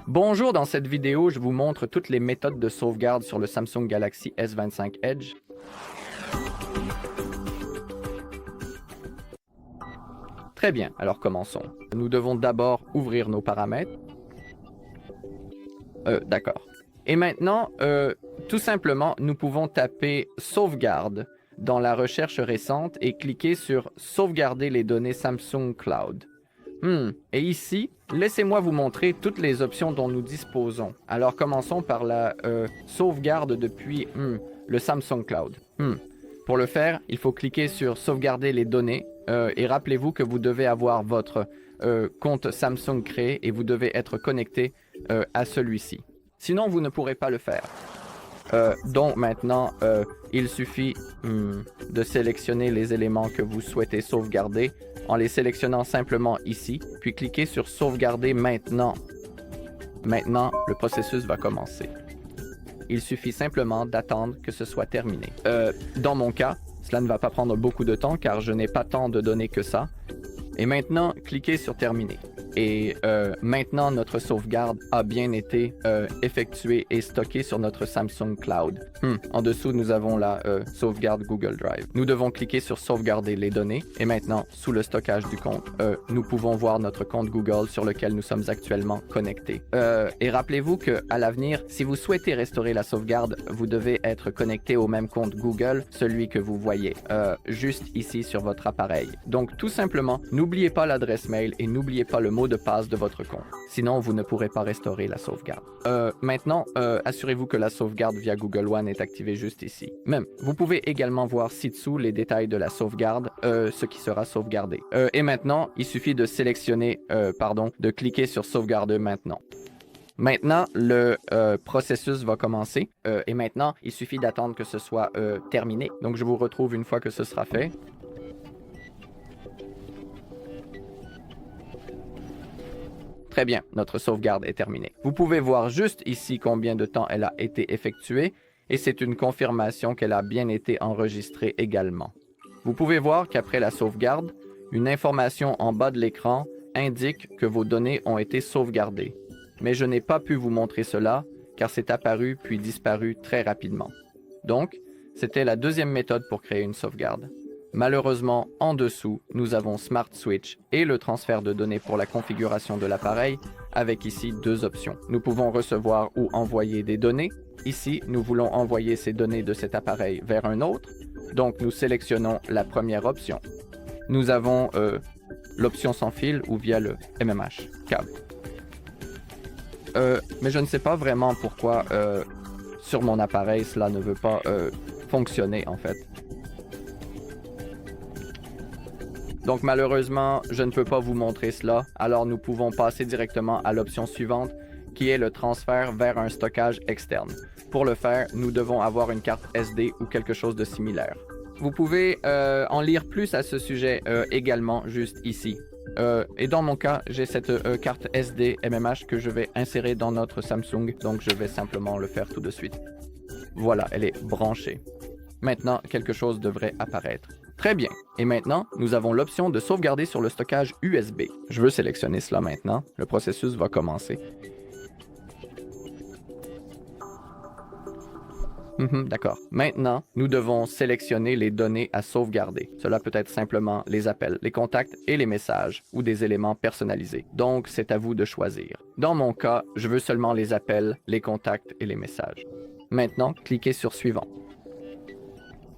Bonjour, dans cette vidéo, je vous montre toutes les méthodes de sauvegarde sur le Samsung Galaxy S25 Edge. Très bien, alors commençons. Nous devons d'abord ouvrir nos paramètres. D'accord. Et maintenant, tout simplement, nous pouvons taper « Sauvegarde » dans la recherche récente et cliquer sur « Sauvegarder les données Samsung Cloud ». Et ici, laissez-moi vous montrer toutes les options dont nous disposons. Alors commençons par la sauvegarde depuis le Samsung Cloud. Pour le faire, il faut cliquer sur sauvegarder les données et rappelez-vous que vous devez avoir votre compte Samsung créé et vous devez être connecté à celui-ci. Sinon, vous ne pourrez pas le faire. Donc maintenant, il suffit de sélectionner les éléments que vous souhaitez sauvegarder en les sélectionnant simplement ici, puis cliquez sur sauvegarder maintenant. Maintenant, le processus va commencer. Il suffit simplement d'attendre que ce soit terminé. Dans mon cas, cela ne va pas prendre beaucoup de temps car je n'ai pas tant de données que ça. Et maintenant, cliquez sur terminer. Et maintenant, notre sauvegarde a bien été effectuée et stockée sur notre Samsung Cloud. En dessous, nous avons la sauvegarde Google Drive. Nous devons cliquer sur sauvegarder les données. Et maintenant, sous le stockage du compte, nous pouvons voir notre compte Google sur lequel nous sommes actuellement connectés. Et rappelez-vous qu'à l'avenir, si vous souhaitez restaurer la sauvegarde, vous devez être connecté au même compte Google, celui que vous voyez juste ici sur votre appareil. Donc, tout simplement, n'oubliez pas l'adresse mail et n'oubliez pas le mot de passe de votre compte. Sinon, vous ne pourrez pas restaurer la sauvegarde. Maintenant, assurez-vous que la sauvegarde via Google One est activée juste ici. Même, vous pouvez également voir ci-dessous les détails de la sauvegarde, ce qui sera sauvegardé. Et maintenant, il suffit de sélectionner, de cliquer sur sauvegarder maintenant. Maintenant, le processus va commencer. Et maintenant, il suffit d'attendre que ce soit terminé. Donc, je vous retrouve une fois que ce sera fait. Très bien, notre sauvegarde est terminée. Vous pouvez voir juste ici combien de temps elle a été effectuée et c'est une confirmation qu'elle a bien été enregistrée également. Vous pouvez voir qu'après la sauvegarde, une information en bas de l'écran indique que vos données ont été sauvegardées. Mais je n'ai pas pu vous montrer cela car c'est apparu puis disparu très rapidement. Donc, c'était la deuxième méthode pour créer une sauvegarde. Malheureusement, en dessous, nous avons Smart Switch et le transfert de données pour la configuration de l'appareil, avec ici deux options. Nous pouvons recevoir ou envoyer des données. Ici, nous voulons envoyer ces données de cet appareil vers un autre, donc nous sélectionnons la première option. Nous avons l'option sans fil ou via le MMH, câble. Mais je ne sais pas vraiment pourquoi sur mon appareil cela ne veut pas fonctionner en fait. Donc malheureusement, je ne peux pas vous montrer cela, alors nous pouvons passer directement à l'option suivante, qui est le transfert vers un stockage externe. Pour le faire, nous devons avoir une carte SD ou quelque chose de similaire. Vous pouvez en lire plus à ce sujet également juste ici. Et dans mon cas, j'ai cette carte SD MMH que je vais insérer dans notre Samsung, donc je vais simplement le faire tout de suite. Voilà, elle est branchée. Maintenant, quelque chose devrait apparaître. Très bien. Et maintenant, nous avons l'option de sauvegarder sur le stockage USB. Je veux sélectionner cela maintenant. Le processus va commencer. D'accord. Maintenant, nous devons sélectionner les données à sauvegarder. Cela peut être simplement les appels, les contacts et les messages, ou des éléments personnalisés. Donc, c'est à vous de choisir. Dans mon cas, je veux seulement les appels, les contacts et les messages. Maintenant, cliquez sur Suivant.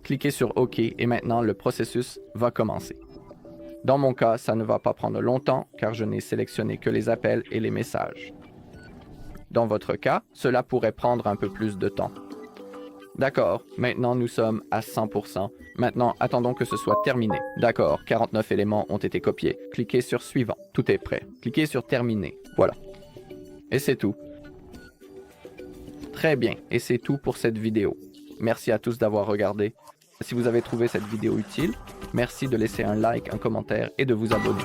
Cliquez sur OK et maintenant le processus va commencer. Dans mon cas, ça ne va pas prendre longtemps car je n'ai sélectionné que les appels et les messages. Dans votre cas, cela pourrait prendre un peu plus de temps. D'accord, maintenant nous sommes à 100%. Maintenant, attendons que ce soit terminé. D'accord, 49 éléments ont été copiés. Cliquez sur Suivant. Tout est prêt. Cliquez sur Terminer. Voilà. Et c'est tout. Très bien, et c'est tout pour cette vidéo. Merci à tous d'avoir regardé. Si vous avez trouvé cette vidéo utile, merci de laisser un like, un commentaire et de vous abonner.